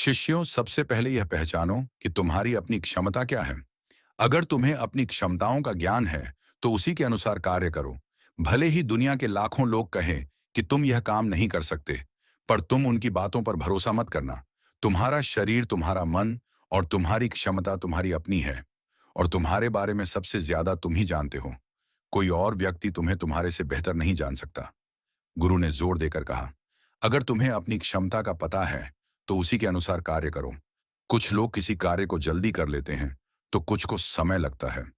शिष्यों, सबसे पहले यह पहचानो कि तुम्हारी अपनी क्षमता क्या है। अगर तुम्हें अपनी क्षमताओं का ज्ञान है, तो उसी के अनुसार कार्य करो। भले ही दुनिया के लाखों लोग कहें कि तुम यह काम नहीं कर सकते, पर तुम उनकी बातों पर भरोसा मत करना। तुम्हारा शरीर, तुम्हारा मन और तुम्हारी क्षमता तुम्हारी अपनी है, और तुम्हारे बारे में सबसे ज्यादा तुम ही जानते हो। कोई और व्यक्ति तुम्हें तुम्हारे से बेहतर नहीं जान सकता। गुरु ने जोर देकर कहा, अगर तुम्हें अपनी क्षमता का पता है, तो उसी के अनुसार कार्य करो। कुछ लोग किसी कार्य को जल्दी कर लेते हैं, तो कुछ को समय लगता है।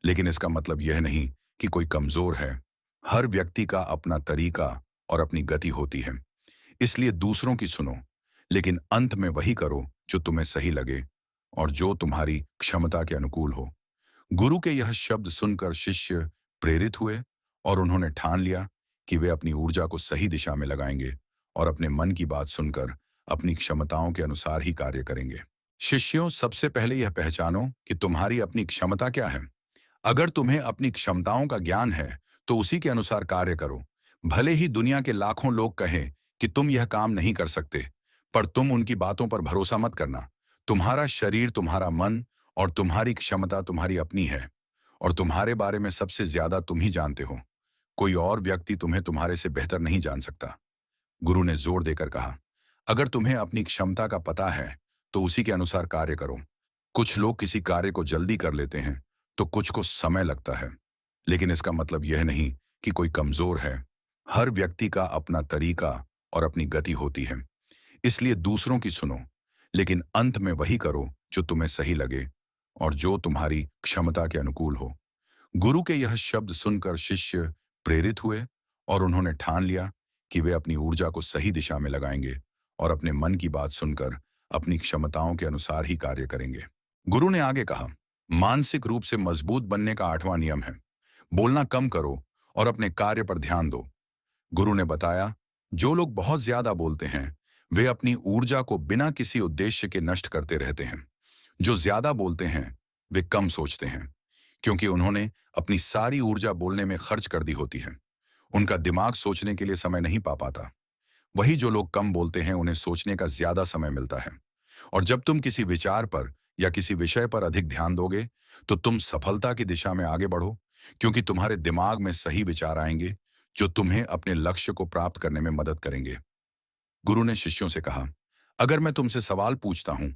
लेकिन इसका मतलब यह नहीं कि कोई कमजोर है। हर व्यक्ति का अपना तरीका और अपनी गति होती है। इसलिए दूसरों की सुनो, लेकिन अंत में वही करो जो तुम्हें सही लगे और जो तुम्हारी क्षमता के अनुकूल हो। गुरु के यह शब्द सुनकर शिष्य प्रेरित हुए, और उन्होंने ठान लिया कि वे अपनी ऊर्जा को सही दिशा में लगाएंगे और अपने मन की बात सुनकर अपनी क्षमताओं के अनुसार ही कार्य करेंगे। शिष्यों, सबसे पहले यह पहचानो कि तुम्हारी अपनी क्षमता क्या है। अगर तुम्हें अपनी क्षमताओं का ज्ञान है, तो उसी के अनुसार कार्य करो। भले ही दुनिया के लाखों लोग कहें कि तुम यह काम नहीं कर सकते, पर तुम उनकी बातों पर भरोसा मत करना। तुम्हारा शरीर, तुम्हारा मन और तुम्हारी क्षमता तुम्हारी अपनी है, और तुम्हारे बारे में सबसे ज्यादा तुम ही जानते हो। कोई और व्यक्ति तुम्हें तुम्हारे से बेहतर नहीं जान सकता। गुरु ने जोर देकर कहा, अगर तुम्हें अपनी क्षमता का पता है, तो उसी के अनुसार कार्य करो। कुछ लोग किसी कार्य को जल्दी कर लेते हैं, तो कुछ को समय लगता है। लेकिन इसका मतलब यह नहीं कि कोई कमजोर है। हर व्यक्ति का अपना तरीका और अपनी गति होती है। इसलिए दूसरों की सुनो, लेकिन अंत में वही करो जो तुम्हें सही लगे और जो तुम्हारी क्षमता के अनुकूल हो। गुरु के यह शब्द सुनकर शिष्य प्रेरित हुए, और उन्होंने ठान लिया कि वे अपनी ऊर्जा को सही दिशा में लगाएंगे और अपने मन की बात सुनकर अपनी क्षमताओं के अनुसार ही कार्य करेंगे। गुरु ने आगे कहा, मानसिक रूप से मजबूत बनने का 8वां नियम है, बोलना कम करो और अपने कार्य पर ध्यान दो। गुरु ने बताया, जो लोग बहुत ज्यादा बोलते हैं, वे अपनी ऊर्जा को बिना किसी उद्देश्य के नष्ट करते रहते हैं। जो ज्यादा बोलते हैं, वे कम सोचते हैं, क्योंकि उन्होंने अपनी सारी ऊर्जा बोलने में खर्च कर दी होती है। उनका दिमाग सोचने के लिए समय नहीं पा पाता। वही जो लोग कम बोलते हैं, उन्हें सोचने का ज्यादा समय मिलता है। और जब तुम किसी विचार पर या किसी विषय पर अधिक ध्यान दोगे, तो तुम सफलता की दिशा में आगे बढ़ो, क्योंकि तुम्हारे दिमाग में सही विचार आएंगे जो तुम्हें अपने लक्ष्य को प्राप्त करने में मदद करेंगे। गुरु ने शिष्यों से कहा, अगर मैं तुमसे सवाल पूछता हूं,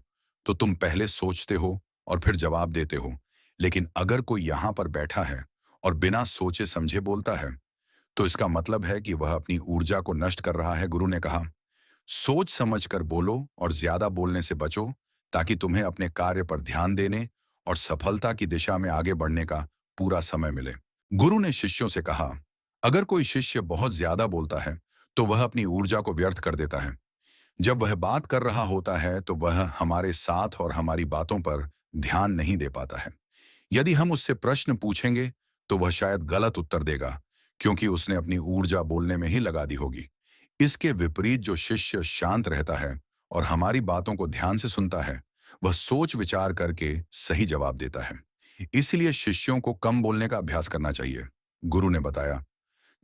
तो तुम पहले सोचते हो और फिर जवाब देते हो। लेकिन अगर कोई यहां पर बैठा है और बिना सोचे समझे बोलता है, तो इसका मतलब है कि वह अपनी ऊर्जा को नष्ट कर रहा है। गुरु ने कहा, सोच समझकर बोलो और ज्यादा बोलने से बचो, ताकि तुम्हें अपने कार्य पर ध्यान देने और सफलता की दिशा में आगे बढ़ने का पूरा समय मिले। गुरु ने शिष्यों से कहा, अगर कोई शिष्य बहुत ज्यादा बोलता है, तो वह अपनी ऊर्जा को व्यर्थ कर देता है। जब वह बात कर रहा होता है, तो वह हमारे साथ और हमारी बातों पर ध्यान नहीं दे पाता है। यदि हम उससे प्रश्न पूछेंगे, तो वह शायद गलत उत्तर देगा, क्योंकि उसने अपनी ऊर्जा बोलने में ही लगा दी होगी। इसके विपरीत जो शिष्य शांत रहता है और हमारी बातों को ध्यान से सुनता है, वह सोच विचार करके सही जवाब देता है। इसलिए शिष्यों को कम बोलने का अभ्यास करना चाहिए। गुरु ने बताया,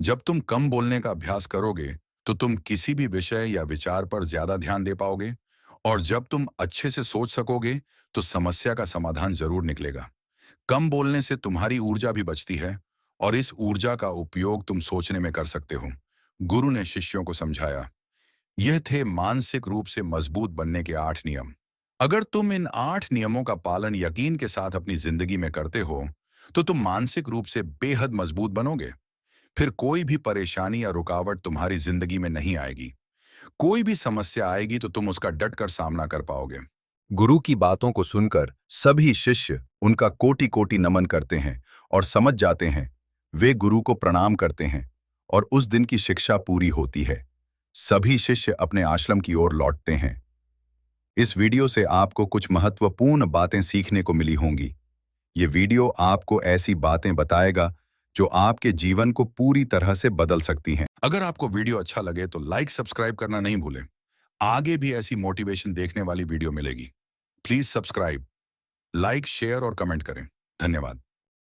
जब तुम कम बोलने का अभ्यास करोगे, तो तुम किसी भी विषय या विचार पर ज्यादा ध्यान दे पाओगे, और जब तुम अच्छे से सोच सकोगे, तो समस्या का समाधान जरूर निकलेगा। कम बोलने से तुम्हारी ऊर्जा भी बचती है, और इस ऊर्जा का उपयोग तुम सोचने में कर सकते हो। गुरु ने शिष्यों को समझाया, यह थे मानसिक रूप से मजबूत बनने के 8 नियम। अगर तुम इन 8 नियमों का पालन यकीन के साथ अपनी जिंदगी में करते हो, तो तुम मानसिक रूप से बेहद मजबूत बनोगे। फिर कोई भी परेशानी या रुकावट तुम्हारी जिंदगी में नहीं आएगी। कोई भी समस्या आएगी, तो तुम उसका डट कर सामना कर पाओगे। गुरु की बातों को सुनकर सभी शिष्य उनका कोटि कोटि नमन करते हैं और समझ जाते हैं। वे गुरु को प्रणाम करते हैं और उस दिन की शिक्षा पूरी होती है। सभी शिष्य अपने आश्रम की ओर लौटते हैं। इस वीडियो से आपको कुछ महत्वपूर्ण बातें सीखने को मिली होंगी। ये वीडियो आपको ऐसी बातें बताएगा जो आपके जीवन को पूरी तरह से बदल सकती हैं। अगर आपको वीडियो अच्छा लगे, तो लाइक सब्सक्राइब करना नहीं भूलें। आगे भी ऐसी मोटिवेशन देखने वाली वीडियो मिलेगी। प्लीज सब्सक्राइब, लाइक, शेयर और कमेंट करें। धन्यवाद।